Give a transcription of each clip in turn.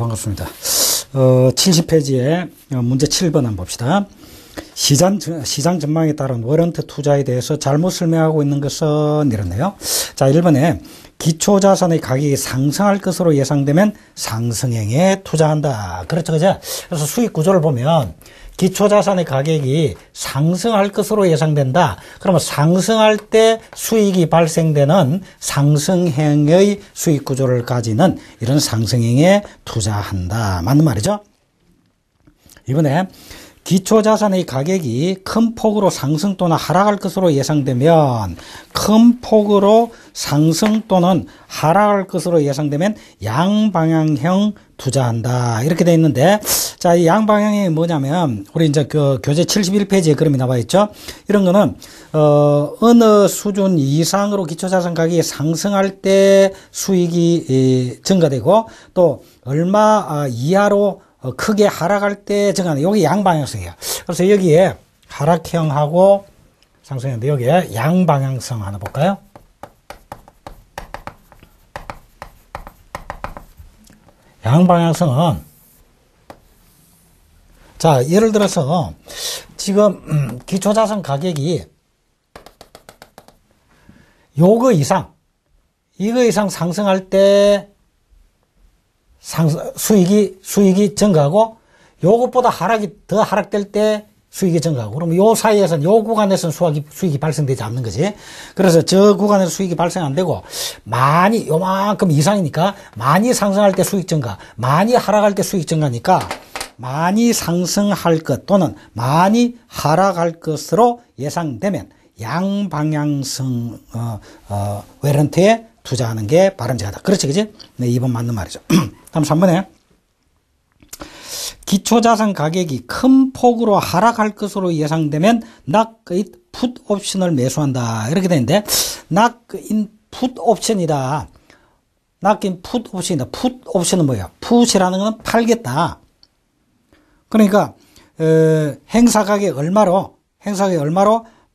반갑습니다. 70페이지에 문제 7번 한번 봅시다. 시장 전망에 따른 워런트 투자에 대해서 잘못 설명하고 있는 것은 이렇네요. 자, 1번에 기초자산의 가격이 상승할 것으로 예상되면 상승행에 투자한다. 그렇죠, 그죠? 그래서 수익 구조를 보면 기초자산의 가격이 상승할 것으로 예상된다. 그러면 상승할 때 수익이 발생되는 상승행의 수익 구조를 가지는 이런 상승행에 투자한다. 맞는 말이죠? 이번에 기초자산의 가격이 큰 폭으로 상승 또는 하락할 것으로 예상되면 큰 폭으로 상승 또는 하락할 것으로 예상되면 양방향형 투자한다. 이렇게 돼 있는데, 자, 이 양방향이 뭐냐면, 우리 이제 그 교재 71페이지에 그림이 나와 있죠. 이런 거는, 어느 수준 이상으로 기초자산 가격이 상승할 때 수익이 증가되고, 또 얼마 이하로 크게 하락할 때 증가하는, 여기 양방향성이에요. 그래서 여기에 하락형하고 상승했는데, 여기에 양방향성 하나 볼까요? 양방향성은, 자, 예를 들어서 지금 기초자산 가격이 이거 이상 상승할 때 수익이 증가하고, 요것보다 더 하락될 때 수익이 증가하고, 그러면 요 사이에서는, 요 구간에서는 수익이 발생되지 않는 거지. 그래서 저 구간에서 수익이 발생 안 되고, 요만큼 이상이니까, 많이 상승할 때 수익 증가, 많이 하락할 때 수익 증가니까, 많이 상승할 것 또는 많이 하락할 것으로 예상되면, 양방향성, 외런트에 투자하는 게 바람직하다. 그렇지, 그지? 네, 2번 맞는 말이죠. 다음 3번에. 기초자산 가격이 큰 폭으로 하락할 것으로 예상되면 knock-in put 옵션을 매수한다. 이렇게 되는데, knock-in put 옵션이다. knock-in put 옵션이다. put 옵션은 뭐야? put이라는 건 팔겠다. 그러니까 행사 가격 얼마로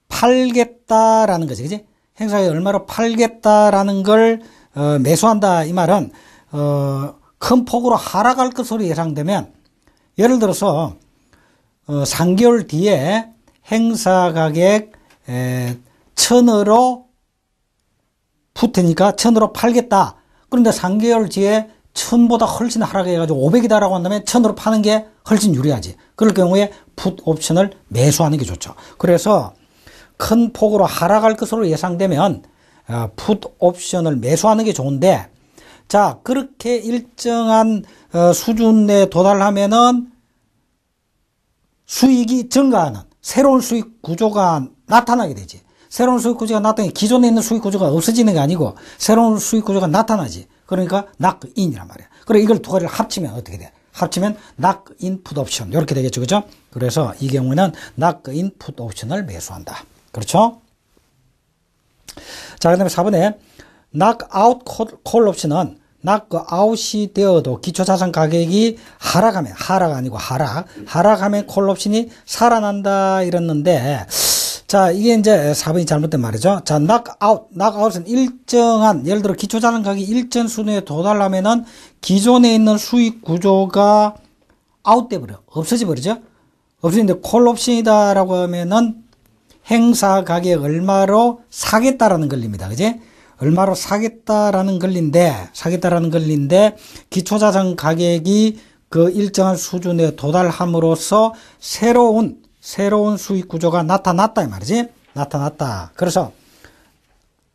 팔겠다라는 거지, 그지? 행사 가격 얼마로 팔겠다라는 걸 매수한다. 이 말은 큰 폭으로 하락할 것으로 예상되면, 예를 들어서 3개월 뒤에 행사 가격 1,000으로 붙으니까 1,000으로 팔겠다. 그런데 3개월 뒤에 1,000보다 훨씬 하락해가지고 500이다라고 한다면 1,000으로 파는 게 훨씬 유리하지. 그럴 경우에 풋 옵션을 매수하는 게 좋죠. 그래서 큰 폭으로 하락할 것으로 예상되면 풋 옵션을 매수하는 게 좋은데, 자, 그렇게 일정한 수준에 도달하면은 수익이 증가하는 새로운 수익 구조가 나타나게 되지. 새로운 수익 구조가 나타나면 기존에 있는 수익 구조가 없어지는 게 아니고 새로운 수익 구조가 나타나지. 그러니까 knock-in이란 말이야. 그래, 이걸 두 가지를 합치면 어떻게 돼? 합치면 knock-in put option 이렇게 되겠죠, 그죠? 그래서 이 경우에는 knock-in put option을 매수한다. 그렇죠? 자, 그 다음에 4번에 knock-out call option은 knock-out이 되어도 기초자산 가격이 하락하면 콜 옵션이 살아난다 이랬는데, 자, 이게 이제 4번이 잘못된 말이죠. 자, knock-out은 일정한, 예를 들어 기초자산 가격이 일정 수준에 도달하면은 기존에 있는 수익 구조가 아웃돼 버려. 없어져 버리죠. 없어지는데 콜 옵션이다라고 하면은 행사 가격 얼마로 사겠다라는 권리입니다. 그지? 얼마로 사겠다라는 권리인데 기초자산 가격이 그 일정한 수준에 도달함으로써 새로운 수익 구조가 나타났다 이 말이지. 나타났다. 그래서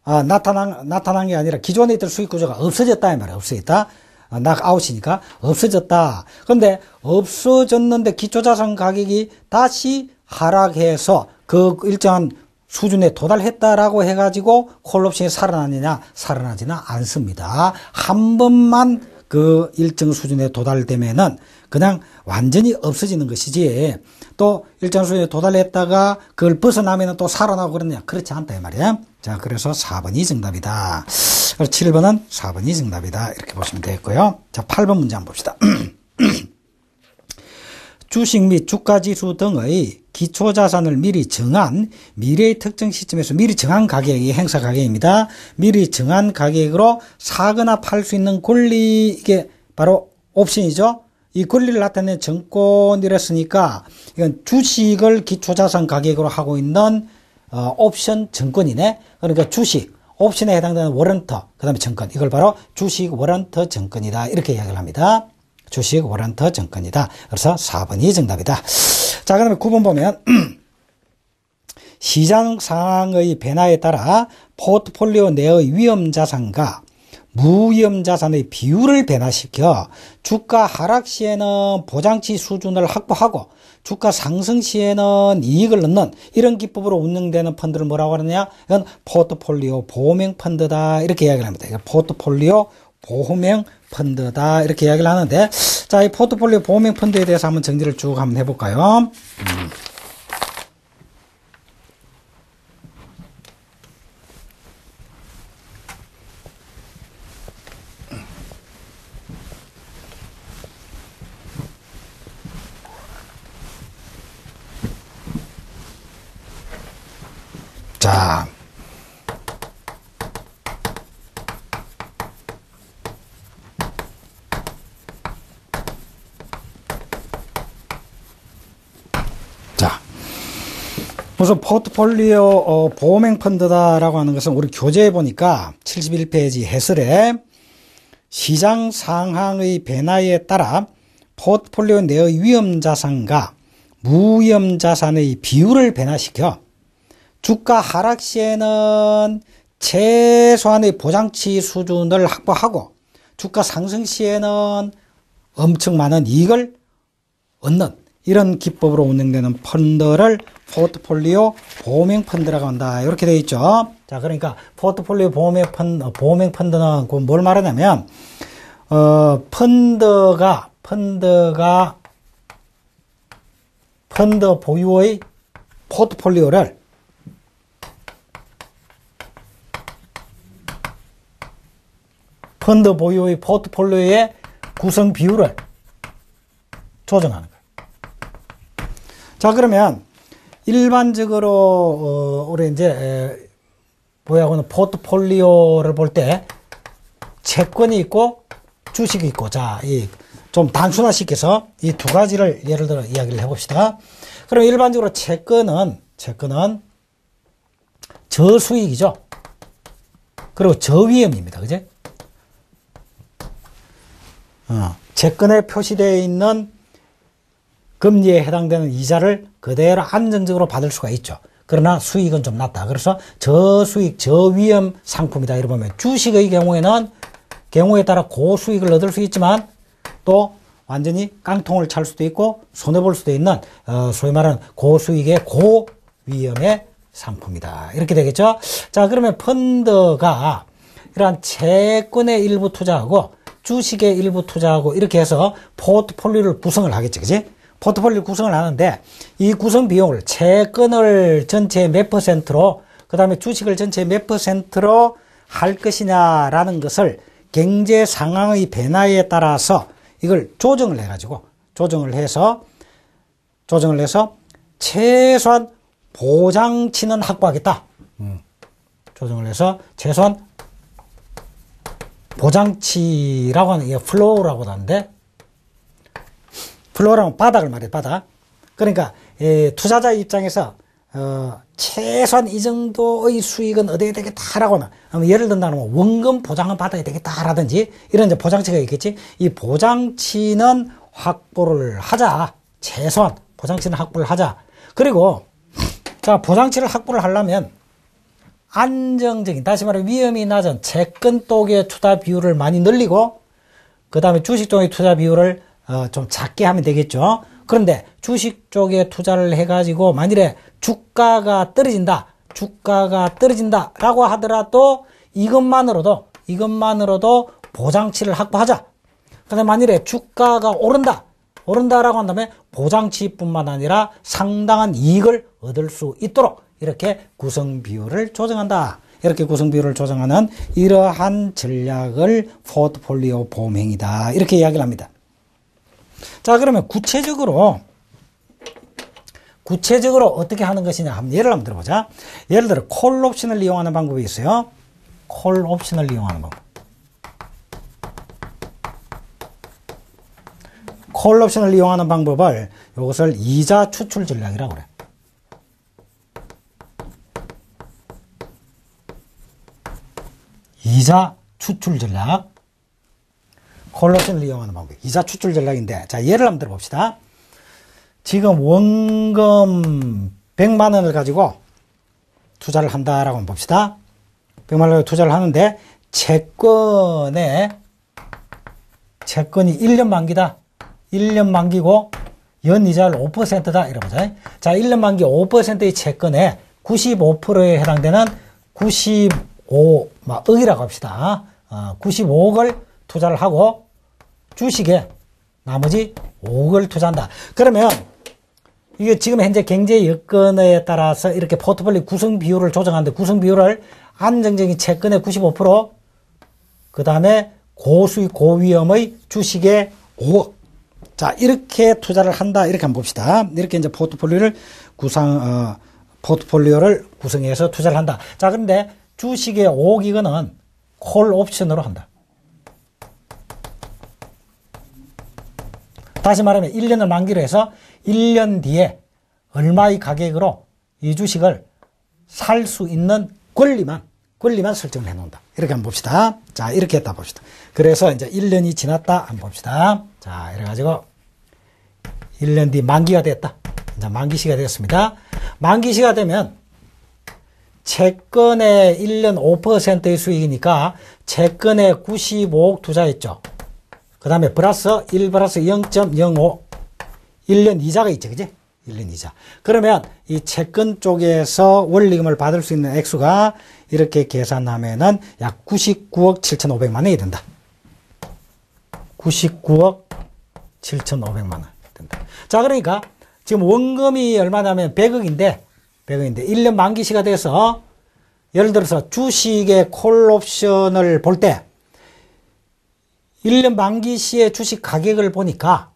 나타난 게 아니라 기존에 있던 수익 구조가 없어졌다 이 말이야. 없어졌다. knock-out이니까 없어졌다. 그런데 없어졌는데 기초자산 가격이 다시 하락해서 그 일정한 수준에 도달했다라고 해가지고 콜옵션이 살아나느냐? 살아나지는 않습니다. 한 번만 그 일정 수준에 도달되면은 그냥 완전히 없어지는 것이지, 또 일정 수준에 도달했다가 그걸 벗어나면은 또 살아나고 그러느냐? 그렇지 않다 이 말이야. 자, 그래서 4번이 정답이다. 7번은 4번이 정답이다. 이렇게 보시면 되겠고요. 자, 8번 문제 한번 봅시다. 주식 및 주가지수 등의 기초자산을 미리 정한 미래의 특정 시점에서 미리 정한 가격이 행사 가격입니다. 미리 정한 가격으로 사거나 팔 수 있는 권리, 이게 바로 옵션이죠. 이 권리를 나타내는 증권이랬으니까 이건 주식을 기초자산 가격으로 하고 있는 옵션 증권이네. 그러니까 주식, 옵션에 해당되는 워런터, 그 다음에 증권. 이걸 바로 주식 워런터 증권이다. 이렇게 이야기를 합니다. 주식 워런터 증권이다. 그래서 4번이 정답이다. 자, 그 다음에 9번 보면 시장 상황의 변화에 따라 포트폴리오 내의 위험자산과 무위험자산의 비율을 변화시켜 주가 하락 시에는 보장치 수준을 확보하고 주가 상승 시에는 이익을 얻는 이런 기법으로 운영되는 펀드를 뭐라고 하느냐? 이건 포트폴리오 보호명 펀드다. 이렇게 이야기를 합니다. 이거 포트폴리오 보호명 펀드다. 이렇게 이야기를 하는데, 자, 이 포트폴리오 보호명 펀드에 대해서 한번 정리를 쭉 한번 해볼까요? 자, 우선 포트폴리오 보호명 펀드다라고 하는 것은 우리 교재에 보니까 71페이지 해설에 시장 상황의 변화에 따라 포트폴리오 내의 위험자산과 무위험자산의 비율을 변화시켜 주가 하락 시에는 최소한의 보장치 수준을 확보하고 주가 상승 시에는 엄청 많은 이익을 얻는 이런 기법으로 운영되는 펀드를 포트폴리오 보호명 펀드라고 한다. 이렇게 되어 있죠. 자, 그러니까 포트폴리오 보호명 펀드는 뭘 말하냐면 펀드 보유의 포트폴리오를 펀드 보유의 포트폴리오의 구성 비율을 조정하는 거예요. 자, 그러면 일반적으로 우리 이제 뭐야고는 포트폴리오를 볼 때 채권이 있고 주식이 있고, 자, 이 좀 단순화시켜서 이 두 가지를 예를 들어 이야기를 해봅시다. 그럼 일반적으로 채권은 저수익이죠. 그리고 저위험입니다. 그죠? 채권에 표시되어 있는 금리에 해당되는 이자를 그대로 안정적으로 받을 수가 있죠. 그러나 수익은 좀 낮다. 그래서 저수익, 저위험 상품이다. 이렇게 보면 주식의 경우에 따라 고수익을 얻을 수 있지만 또 완전히 깡통을 찰 수도 있고 손해볼 수도 있는 소위 말하는 고수익의 고위험의 상품이다. 이렇게 되겠죠. 자, 그러면 펀드가 이러한 채권에 일부 투자하고 주식에 일부 투자하고 이렇게 해서 포트폴리오를 구성을 하겠지. 그지? 포트폴리오 구성을 하는데 이 구성 비용을 채권을 전체 몇 퍼센트로 그 다음에 주식을 전체 몇 퍼센트로 할 것이냐라는 것을 경제 상황의 변화에 따라서 이걸 조정을 해서 최소한 보장치는 확보하겠다. 조정을 해서 최소한 보장치라고 하는 게 플로우라고도 하는데 플로우라는 바닥을 말해, 바닥. 그러니까 투자자 입장에서 최소한 이 정도의 수익은 얻어야 되겠다라고 하면 예를 든다면 원금 보장은 받아야 되겠다라든지 이런 이제 보장치가 있겠지. 이 보장치는 확보를 하자. 최소한 보장치는 확보를 하자. 그리고 자, 보장치를 확보를 하려면 안정적인, 다시 말해 위험이 낮은 채권 쪽의 투자 비율을 많이 늘리고 그 다음에 주식 쪽의 투자 비율을 좀 작게 하면 되겠죠. 그런데 주식 쪽에 투자를 해가지고 만일에 주가가 떨어진다라고 하더라도 이것만으로도 보장치를 확보하자. 그다음에 만일에 주가가 오른다라고 한다면 보장치뿐만 아니라 상당한 이익을 얻을 수 있도록 이렇게 구성 비율을 조정한다. 이렇게 구성 비율을 조정하는 이러한 전략을 포트폴리오 보험행위다. 이렇게 이야기를 합니다. 자, 그러면 구체적으로 어떻게 하는 것이냐 한번 예를 한번 들어보자. 예를 들어 콜 옵션을 이용하는 방법이 있어요. 콜 옵션을 이용하는 방법. 콜옵션을 이용하는 방법을 이것을 이자 추출 전략이라고 그래. 이자 추출 전략. 콜옵션을 이용하는 방법. 이자 추출 전략인데, 자, 예를 한번 들어봅시다. 지금 원금 100만 원을 가지고 투자를 한다라고 한번 봅시다. 100만 원을 투자를 하는데, 채권이 1년 만기다. 1년 만기고, 연이자율 5%다. 이러보자. 자, 1년 만기 5%의 채권에 95%에 해당되는 95억이라고 합시다. 95억을 투자를 하고, 주식에 나머지 5억을 투자한다. 그러면, 이게 지금 현재 경제 여건에 따라서 이렇게 포트폴리오 구성 비율을 조정하는데, 구성 비율을 안정적인 채권의 95%, 그 다음에 고수익, 고위험의 주식에 5억. 자, 이렇게 투자를 한다. 이렇게 한번 봅시다. 이렇게 이제 포트폴리오를 구성해서 투자를 한다. 자, 그런데 주식의 5억 이거는 콜 옵션으로 한다. 다시 말하면 1년을 만기로 해서 1년 뒤에 얼마의 가격으로 이 주식을 살 수 있는 권리만 설정을 해 놓는다. 이렇게 한번 봅시다. 자, 이렇게 했다 봅시다. 그래서 이제 1년이 지났다 한번 봅시다. 자, 이래가지고 1년 뒤 만기가 됐다. 이제 만기시가 되었습니다. 만기시가 되면 채권의 1년 5%의 수익이니까 채권에 95억 투자했죠. 그 다음에 플러스 1 플러스 0.05 1년 이자가 있죠. 그지? 1년 이자. 그러면 이 채권 쪽에서 원리금을 받을 수 있는 액수가 이렇게 계산하면은 약 99억 7,500만 원이 된다. 99억 7,500만 원 된다. 자, 그러니까 지금 원금이 얼마냐면 100억인데 1년 만기시가 돼서 예를 들어서 주식의 콜옵션을 볼 때 1년 만기 시에 주식 가격을 보니까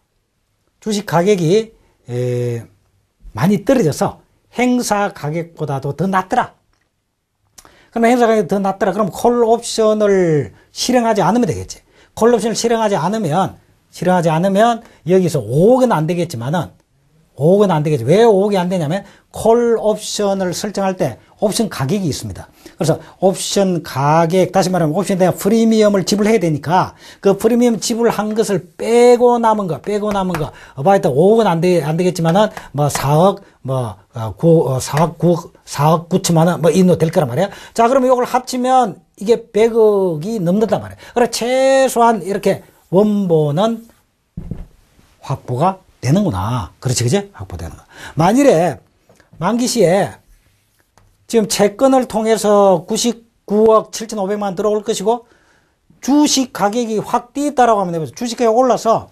주식 가격이 많이 떨어져서 행사 가격보다도 더 낮더라. 그러면 행사 가격이 더 낮더라. 그럼 콜옵션을 실행하지 않으면 되겠지. 콜옵션을 실행하지 않으면 여기서 5억은 안 되겠지만은 5억은 안 되겠지. 왜 5억이 안 되냐면 콜옵션을 설정할 때 옵션 가격이 있습니다. 그래서 옵션 가격, 다시 말하면 옵션에 대한 프리미엄을 지불해야 되니까 그 프리미엄 지불한 것을 빼고 남은 거, 어바이트 5억은 안 되겠지만은 뭐 4억, 4억 9천만 원, 이 정도 될 거란 말이야. 자, 그러면 이걸 합치면 이게 100억이 넘는단 말이야. 그래, 최소한 이렇게 원본은 확보가 되는구나. 그렇지, 그지? 확보되는 거. 만일에 만기 시에 지금 채권을 통해서 99억 7,500만 원 들어올 것이고 주식 가격이 확 뛰었다라고 하면 되죠. 주식 가격이 올라서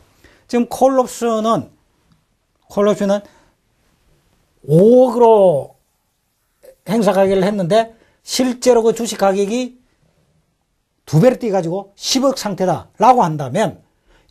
지금 콜옵션은 5억으로 행사 가격을 했는데 실제로 그 주식 가격이 2배로 뛰어가지고 10억 상태다라고 한다면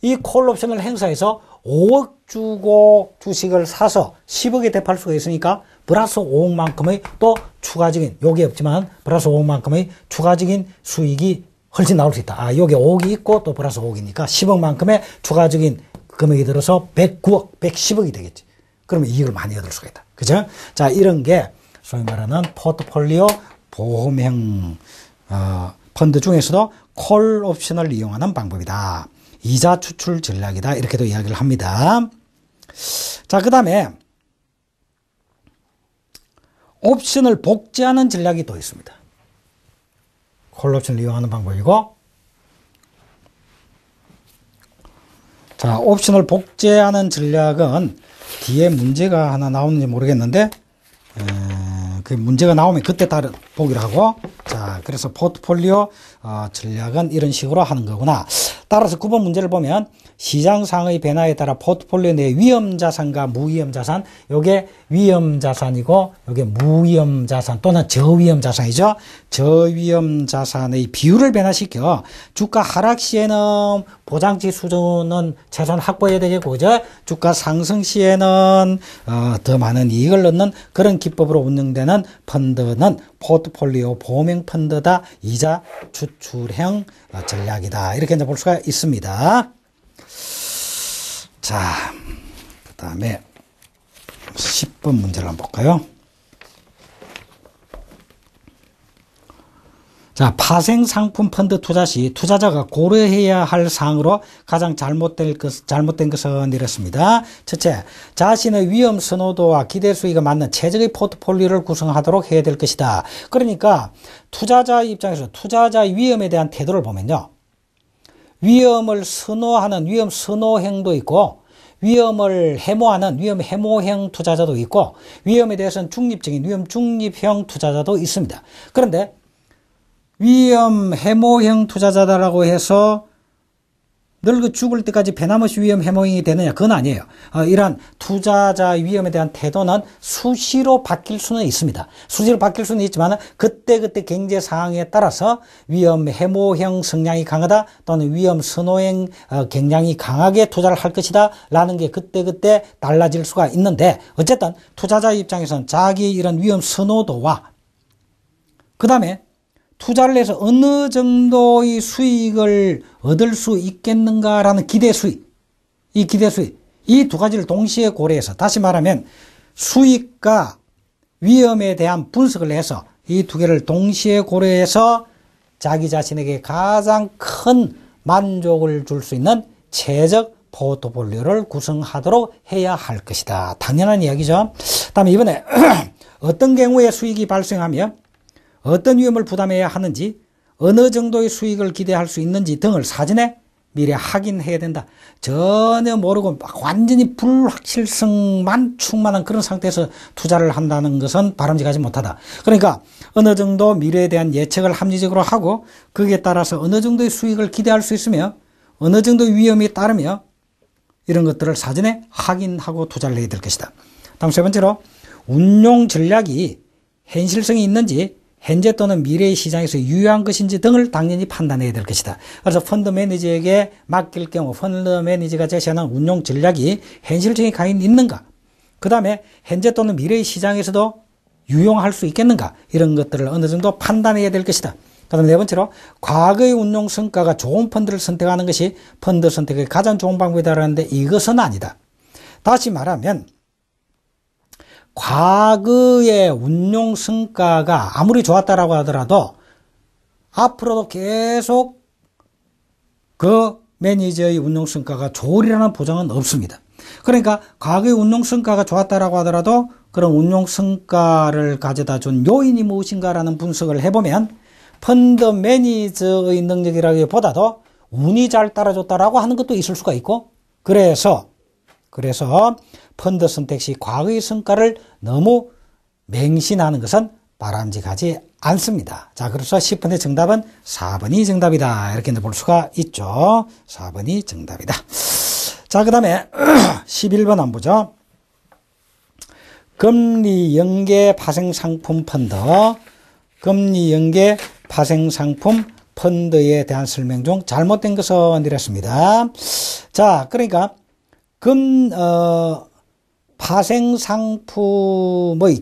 이 콜옵션을 행사해서 5억 주고 주식을 사서 10억에 대팔 수가 있으니까 플러스 5억만큼의 또 추가적인, 여기 없지만 플러스 5억만큼의 추가적인 수익이 훨씬 나올 수 있다. 아, 여기 5억이 있고 또 플러스 5억이니까 10억만큼의 추가적인 금액이 들어서 109억, 110억이 되겠지. 그러면 이익을 많이 얻을 수가 있다. 그죠? 자, 이런 게 소위 말하는 포트폴리오 보험형 펀드 중에서도 콜 옵션을 이용하는 방법이다. 이자 추출 전략이다. 이렇게도 이야기를 합니다. 자, 그 다음에 옵션을 복제하는 전략이 또 있습니다. 콜 옵션을 이용하는 방법이고, 자, 옵션을 복제하는 전략은 뒤에 문제가 하나 나오는지 모르겠는데, 그 문제가 나오면 그때 따로 보기로 하고, 자, 그래서 포트폴리오 전략은 이런 식으로 하는 거구나. 따라서 9번 문제를 보면 시장 상의 변화에 따라 포트폴리오 내 위험 자산과 무위험 자산, 요게 위험 자산이고 요게 무위험 자산 또는 저위험 자산이죠. 저위험 자산의 비율을 변화시켜 주가 하락 시에는 보장치 수준은 최소한 확보해야 되겠고, 그죠? 주가 상승 시에는 더 많은 이익을 얻는 그런 기법으로 운영되는 펀드는 포트폴리오 보험형 펀드다. 이자 추출형 전략이다. 이렇게 이제 볼 수가 있습니다. 자, 그 다음에 10번 문제를 한번 볼까요? 자, 파생상품 펀드 투자 시 투자자가 고려해야 할 사항으로 가장 잘못된 것은 이렇습니다. 첫째, 자신의 위험 선호도와 기대 수익에 맞는 최적의 포트폴리오를 구성하도록 해야 될 것이다. 그러니까 투자자 입장에서 투자자의 위험에 대한 태도를 보면요. 위험을 선호하는 위험 선호형도 있고 위험을 해모하는 위험 해모형 투자자도 있고 위험에 대해서는 중립적인 위험 중립형 투자자도 있습니다. 그런데 위험 해모형 투자자다라고 해서 늙어 죽을 때까지 변함없이 위험 해모형이 되느냐? 그건 아니에요. 이러한 투자자의 위험에 대한 태도는 수시로 바뀔 수는 있습니다. 수시로 바뀔 수는 있지만 그때그때 경제 상황에 따라서 위험 해모형 성향이 강하다 또는 위험 선호형 경향이 강하게 투자를 할 것이다 라는 게 그때그때 달라질 수가 있는데 어쨌든 투자자 입장에서는 자기 이런 위험 선호도와 그 다음에 투자를 해서 어느 정도의 수익을 얻을 수 있겠는가라는 기대 수익, 이 기대 수익, 이 두 가지를 동시에 고려해서 다시 말하면 수익과 위험에 대한 분석을 해서 이 두 개를 동시에 고려해서 자기 자신에게 가장 큰 만족을 줄 수 있는 최적 포트폴리오를 구성하도록 해야 할 것이다. 당연한 이야기죠. 다음에 이번에 어떤 경우에 수익이 발생하며 어떤 위험을 부담해야 하는지 어느 정도의 수익을 기대할 수 있는지 등을 사전에 미리 확인해야 된다. 전혀 모르고 완전히 불확실성만 충만한 그런 상태에서 투자를 한다는 것은 바람직하지 못하다. 그러니까 어느 정도 미래에 대한 예측을 합리적으로 하고 거기에 따라서 어느 정도의 수익을 기대할 수 있으며 어느 정도의 위험이 따르며 이런 것들을 사전에 확인하고 투자를 해야 될 것이다. 다음 세 번째로 운용 전략이 현실성이 있는지 현재 또는 미래의 시장에서 유효한 것인지 등을 당연히 판단해야 될 것이다. 그래서 펀드 매니저에게 맡길 경우 펀드 매니저가 제시하는 운용 전략이 현실성이 과연 있는가? 그 다음에 현재 또는 미래의 시장에서도 유용할 수 있겠는가? 이런 것들을 어느 정도 판단해야 될 것이다. 그 다음에 네 번째로 과거의 운용 성과가 좋은 펀드를 선택하는 것이 펀드 선택의 가장 좋은 방법이다라는데 이것은 아니다. 다시 말하면 과거의 운용 성과가 아무리 좋았다라고 하더라도 앞으로도 계속 그 매니저의 운용 성과가 좋으리라는 보장은 없습니다. 그러니까 과거의 운용 성과가 좋았다라고 하더라도 그런 운용 성과를 가져다 준 요인이 무엇인가라는 분석을 해보면 펀드 매니저의 능력이라기보다도 운이 잘 따라줬다라고 하는 것도 있을 수가 있고 그래서 펀드 선택 시 과거의 성과를 너무 맹신하는 것은 바람직하지 않습니다. 자, 그래서 10번의 정답은 4번이 정답이다. 이렇게 볼 수가 있죠. 4번이 정답이다. 자, 그 다음에 11번 한번 보죠. 금리 연계 파생상품 펀드. 금리 연계 파생상품 펀드에 대한 설명 중 잘못된 것은 이랬습니다. 자, 그러니까 파생상품의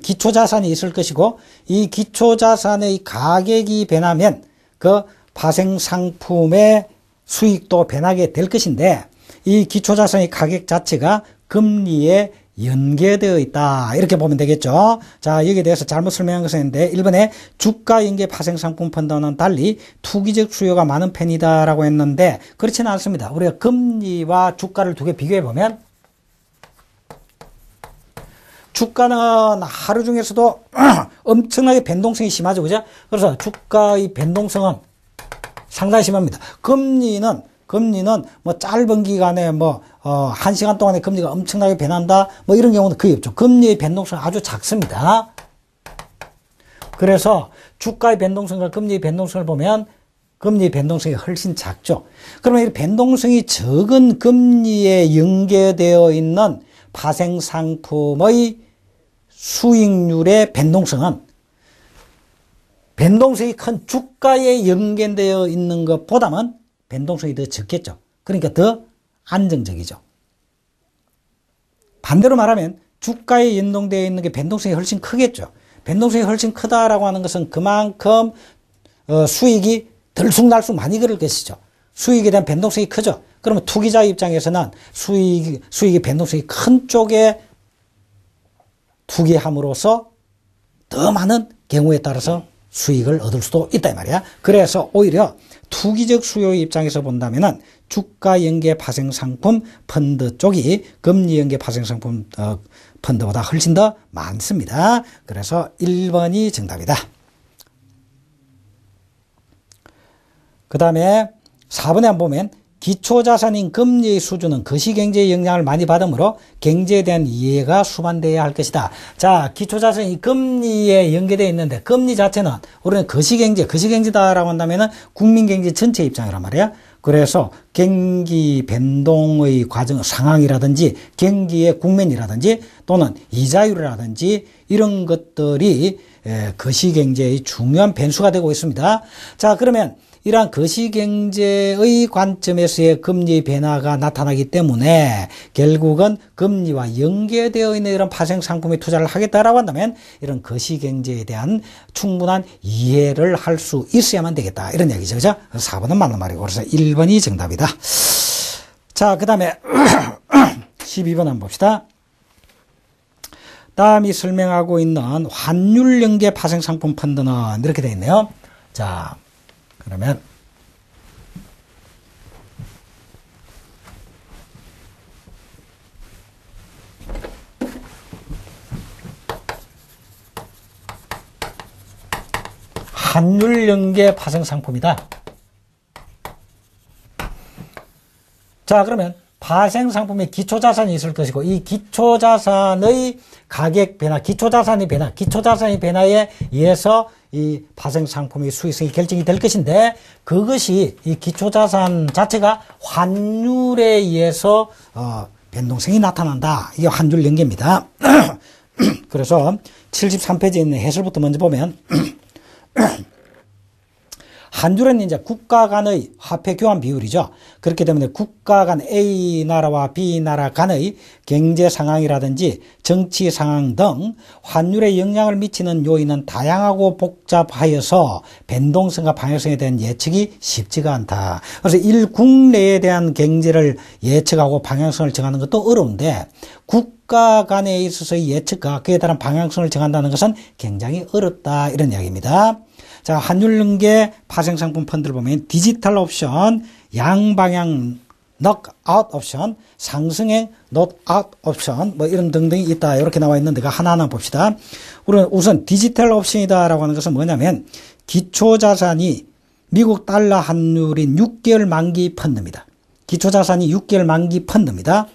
기초자산이 있을 것이고 이 기초자산의 가격이 변하면 그 파생상품의 수익도 변하게 될 것인데 이 기초자산의 가격 자체가 금리에 연계되어 있다. 이렇게 보면 되겠죠. 자, 여기에 대해서 잘못 설명한 것은 있는데 1번에 주가 연계 파생상품 펀드는 달리 투기적 수요가 많은 편이다라고 했는데 그렇지는 않습니다. 우리가 금리와 주가를 두 개 비교해 보면 주가는 하루 중에서도 엄청나게 변동성이 심하죠. 그죠? 그래서 주가의 변동성은 상당히 심합니다. 금리는 뭐 짧은 기간에 한 시간 동안에 금리가 엄청나게 변한다. 뭐 이런 경우는 거의 없죠. 금리의 변동성은 아주 작습니다. 그래서 주가의 변동성과 금리의 변동성을 보면 금리의 변동성이 훨씬 작죠. 그러면 이 변동성이 적은 금리에 연계되어 있는 파생상품의 수익률의 변동성은 변동성이 큰 주가에 연계되어 있는 것보다는 변동성이 더 적겠죠. 그러니까 더 안정적이죠. 반대로 말하면 주가에 연동되어 있는 게 변동성이 훨씬 크겠죠. 변동성이 훨씬 크다라고 하는 것은 그만큼 수익이 들쑥날쑥 많이 그럴 것이죠. 수익에 대한 변동성이 크죠. 그러면 투기자 입장에서는 수익의 변동성이 큰 쪽에 투기함으로써 더 많은 경우에 따라서 수익을 얻을 수도 있다 이 말이야. 그래서 오히려 투기적 수요 입장에서 본다면은 주가 연계 파생 상품 펀드 쪽이 금리 연계 파생 상품 펀드보다 훨씬 더 많습니다. 그래서 1번이 정답이다. 그 다음에 4번에 한번 보면 기초자산인 금리의 수준은 거시경제의 영향을 많이 받으므로 경제에 대한 이해가 수반되어야 할 것이다. 자, 기초자산이 금리에 연계되어 있는데 금리 자체는 우리는 거시경제다라고 한다면은 국민경제 전체 입장이란 말이야. 그래서 경기 변동의 과정, 상황이라든지 경기의 국면이라든지 또는 이자율이라든지 이런 것들이 거시경제의 중요한 변수가 되고 있습니다. 자, 그러면 이러한 거시경제의 관점에서의 금리 변화가 나타나기 때문에 결국은 금리와 연계되어 있는 이런 파생상품에 투자를 하겠다라고 한다면 이런 거시경제에 대한 충분한 이해를 할 수 있어야만 되겠다. 이런 얘기죠. 그죠? 4번은 맞는 말이고. 그래서 1번이 정답이다. 자, 그 다음에 12번 한번 봅시다. 다음이 설명하고 있는 환율 연계 파생상품 펀드는 이렇게 되어 있네요. 자, 그러면 환율 연계 파생 상품이다. 자, 그러면 파생 상품에 기초자산이 있을 것이고 이 기초자산의 가격 변화, 기초자산의 변화에 의해서 이 파생 상품의 수익성이 결정이 될 것인데 그것이 이 기초자산 자체가 환율에 의해서 변동성이 나타난다. 이게 환율 연계입니다. 그래서 73페이지에 있는 해설부터 먼저 보면 환율은 이제 국가 간의 화폐 교환 비율이죠. 그렇기 때문에 국가 간 A 나라와 B 나라 간의 경제 상황이라든지 정치 상황 등 환율에 영향을 미치는 요인은 다양하고 복잡하여서 변동성과 방향성에 대한 예측이 쉽지가 않다. 그래서 국내에 대한 경제를 예측하고 방향성을 정하는 것도 어려운데 국가 간에 있어서의 예측과 그에 따른 방향성을 정한다는 것은 굉장히 어렵다. 이런 이야기입니다. 자, 환율 연계 파생상품 펀드를 보면 디지털 옵션, 양방향 넉아웃 옵션, 상승행 넉아웃 옵션 뭐 이런 등등이 있다. 이렇게 나와 있는데 하나하나 봅시다. 우리는 우선 디지털 옵션이다라고 하는 것은 뭐냐면 기초자산이 미국 달러 환율인 6개월 만기 펀드입니다. 기초자산이 6개월 만기 펀드입니다.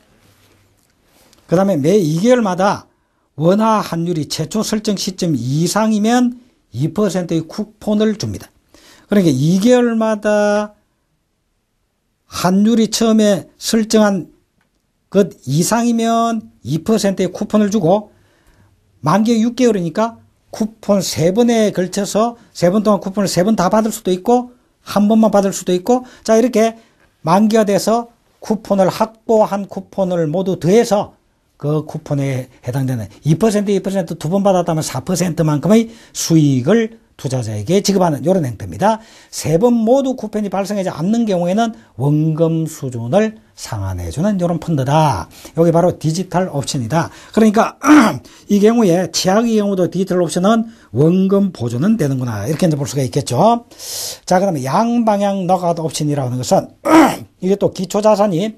그 다음에 매 2개월마다 원화 환율이 최초 설정 시점 이상이면 2%의 쿠폰을 줍니다. 그러니까 2개월마다 환율이 처음에 설정한 것 이상이면 2%의 쿠폰을 주고 만기가 6개월이니까 쿠폰 3번에 걸쳐서 3번 동안 쿠폰을 3번 다 받을 수도 있고 한 번만 받을 수도 있고 자 이렇게 만기가 돼서 쿠폰을 확보한 쿠폰을 모두 더해서 그 쿠폰에 해당되는 2% 두 번 받았다면 4%만큼의 수익을 투자자에게 지급하는 이런 행태입니다. 3번 모두 쿠폰이 발생하지 않는 경우에는 원금 수준을 상환해주는 이런 펀드다. 여기 바로 디지털 옵션이다. 그러니까 이 경우에 최악의 경우도 디지털 옵션은 원금 보존은 되는구나. 이렇게 이제 볼 수가 있겠죠. 자, 그 다음에 양방향 넉아웃 옵션이라고 하는 것은 이게 또 기초자산이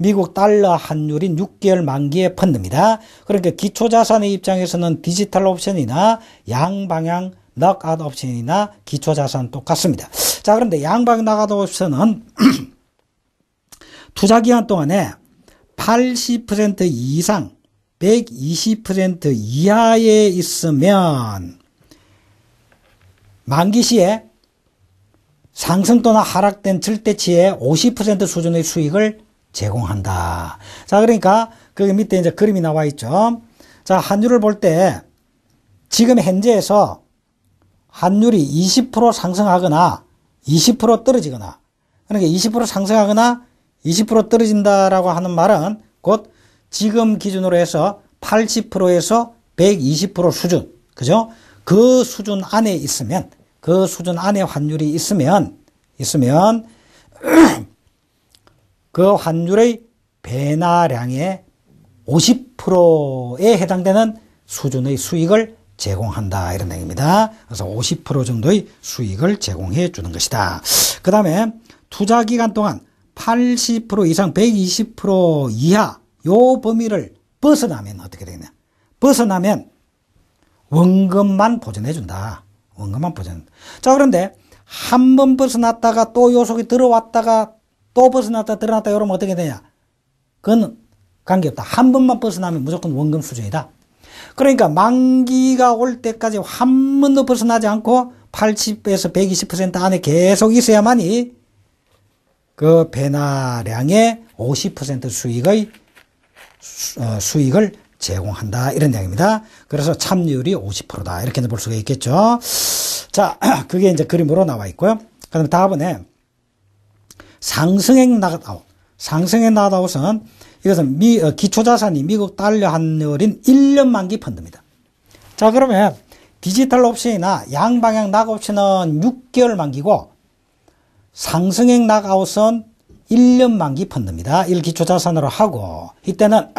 미국 달러 환율인 6개월 만기의 펀드입니다. 그러니까 기초자산의 입장에서는 디지털 옵션이나 양방향 넉아웃 옵션이나 기초자산 똑같습니다. 자, 그런데 양방향 넉아웃 옵션은 투자기간 동안에 80% 이상 120% 이하에 있으면 만기 시에 상승 또는 하락된 절대치의 50% 수준의 수익을 제공한다. 자, 그러니까 거기 밑에 이제 그림이 나와 있죠. 자, 환율을 볼 때 지금 현재에서 환율이 20% 상승하거나 20% 떨어지거나 그러니까 20% 상승하거나 20% 떨어진다라고 하는 말은 곧 지금 기준으로 해서 80%에서 120% 수준, 그죠? 그 수준 안에 있으면, 그 수준 안에 환율이 있으면 그 환율의 배나량의 50%에 해당되는 수준의 수익을 제공한다 이런 얘기입니다. 그래서 50% 정도의 수익을 제공해 주는 것이다. 그 다음에 투자 기간 동안 80% 이상 120% 이하 요 범위를 벗어나면 어떻게 되겠냐. 벗어나면 원금만 보전해 준다. 원금만 보전. 자, 그런데 한 번 벗어났다가 또 요 속에 들어왔다가 또 벗어났다 들어났다 이러면 어떻게 되냐. 그건 관계없다. 한 번만 벗어나면 무조건 원금 수준이다. 그러니까 만기가 올 때까지 한 번도 벗어나지 않고 80에서 120% 안에 계속 있어야만이 그 배나량의 50% 수익을 제공한다 이런 이야기입니다. 그래서 참여율이 50%다 이렇게 볼 수가 있겠죠. 자, 그게 이제 그림으로 나와 있고요. 그다음에 다음번에 상승액 나가다웃. 상승액 나가다웃은 이것은 기초자산이 미국 달러 환율인 1년 만기 펀드입니다. 자, 그러면 디지털 옵션이나 양방향 낙옵션은 6개월 만기고 상승액 낙아웃은 1년 만기 펀드입니다. 1기초자산으로 하고 이때는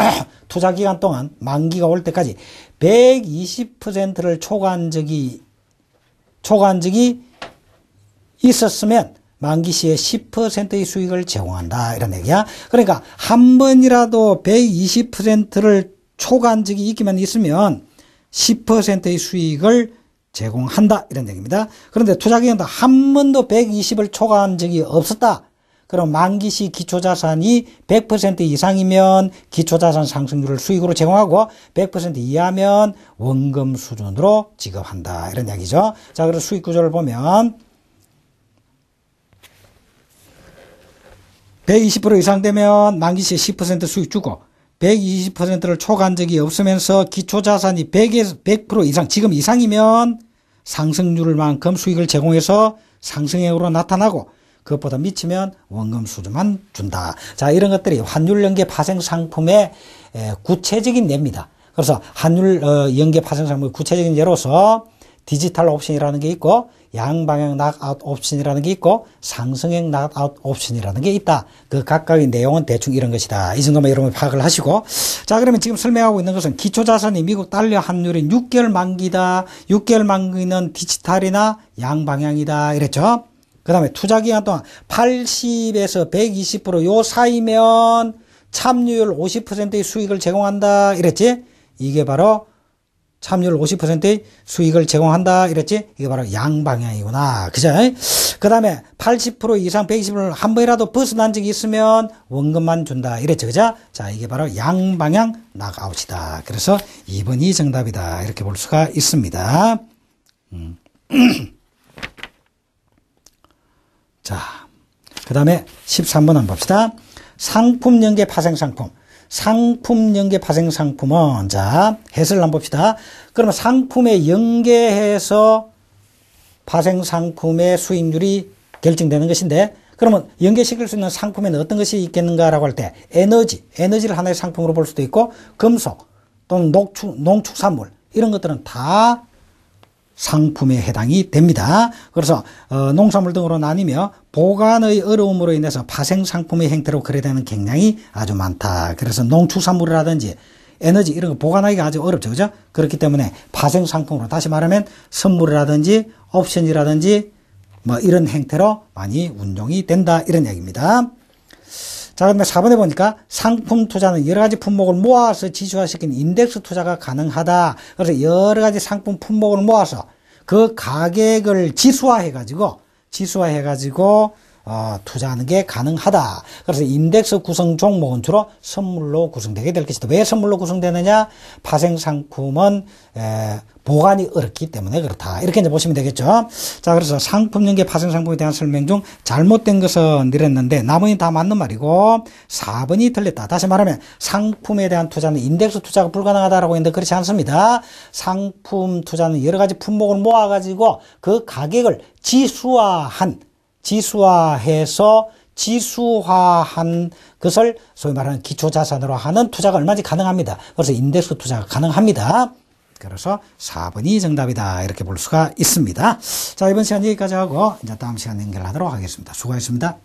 투자 기간 동안 만기가 올 때까지 120%를 초과한 적이 있었으면 만기 시에 10%의 수익을 제공한다 이런 얘기야. 그러니까 한 번이라도 120%를 초과한 적이 있기만 있으면 10%의 수익을 제공한다 이런 얘기입니다. 그런데 투자기간도 한 번도 120을 초과한 적이 없었다. 그럼 만기 시 기초자산이 100% 이상이면 기초자산 상승률을 수익으로 제공하고 100% 이하면 원금 수준으로 지급한다 이런 이야기죠. 자, 그래서 수익 구조를 보면 120% 이상 되면 만기 시에 10% 수익 주고 120%를 초과한 적이 없으면서 기초자산이 100% 이상, 지금 이상이면 상승률만큼 수익을 제공해서 상승액으로 나타나고 그것보다 미치면 원금 수준만 준다. 자, 이런 것들이 환율 연계 파생 상품의 구체적인 예입니다. 그래서 환율 연계 파생 상품의 구체적인 예로서 디지털 옵션이라는 게 있고 양방향 낙아웃 옵션이라는 게 있고 상승액 낙아웃 옵션이라는 게 있다. 그 각각의 내용은 대충 이런 것이다. 이 정도만 여러분 파악을 하시고, 자, 그러면 지금 설명하고 있는 것은 기초자산이 미국 달러 환율인 6개월 만기다. 6개월 만기는 디지털이나 양방향이다 이랬죠. 그 다음에 투자기간 동안 80에서 120%요 사이면 참여율 50%의 수익을 제공한다 이랬지. 이게 바로 참여율 50%의 수익을 제공한다 이랬지. 이게 바로 양방향이구나. 그죠? 그 다음에 80% 이상 120%를 한 번이라도 벗어난 적이 있으면 원금만 준다 이랬죠. 그죠? 자, 이게 바로 양방향 낙아웃이다. 그래서 2번이 정답이다. 이렇게 볼 수가 있습니다. 자, 그 다음에 13번 한번 봅시다. 상품 연계 파생 상품. 상품 연계 파생 상품은, 자, 해설을 한번 봅시다. 그러면 상품에 연계해서 파생 상품의 수익률이 결정되는 것인데, 그러면 연계시킬 수 있는 상품에는 어떤 것이 있겠는가라고 할 때, 에너지를 하나의 상품으로 볼 수도 있고, 금속 또는 농축산물, 이런 것들은 다 상품에 해당이 됩니다. 그래서 농산물 등으로 나뉘며 보관의 어려움으로 인해서 파생 상품의 형태로 거래되는 경향이 아주 많다. 그래서 농축산물이라든지 에너지 이런 거 보관하기가 아주 어렵죠. 그죠? 그렇기 때문에 파생 상품으로, 다시 말하면 선물이라든지 옵션이라든지 뭐 이런 형태로 많이 운용이 된다. 이런 얘기입니다. 자, 그러면 4번에 보니까 상품 투자는 여러 가지 품목을 모아서 지수화시킨 인덱스 투자가 가능하다. 그래서 여러 가지 상품 품목을 모아서 그 가격을 지수화해가지고 투자하는 게 가능하다. 그래서 인덱스 구성 종목은 주로 선물로 구성되게 될 것이다. 왜 선물로 구성되느냐? 파생 상품은 보관이 어렵기 때문에 그렇다. 이렇게 이제 보시면 되겠죠. 자, 그래서 상품 연계 파생 상품에 대한 설명 중 잘못된 것은 이랬는데 나머지는 다 맞는 말이고 4번이 틀렸다. 다시 말하면 상품에 대한 투자는 인덱스 투자가 불가능하다라고 했는데 그렇지 않습니다. 상품 투자는 여러 가지 품목을 모아가지고 그 가격을 지수화해서 지수화한 것을 소위 말하는 기초자산으로 하는 투자가 얼마든지 가능합니다. 그래서 인덱스 투자가 가능합니다. 그래서 4번이 정답이다. 이렇게 볼 수가 있습니다. 자, 이번 시간 여기까지 하고 이제 다음 시간 연결하도록 하겠습니다. 수고하셨습니다.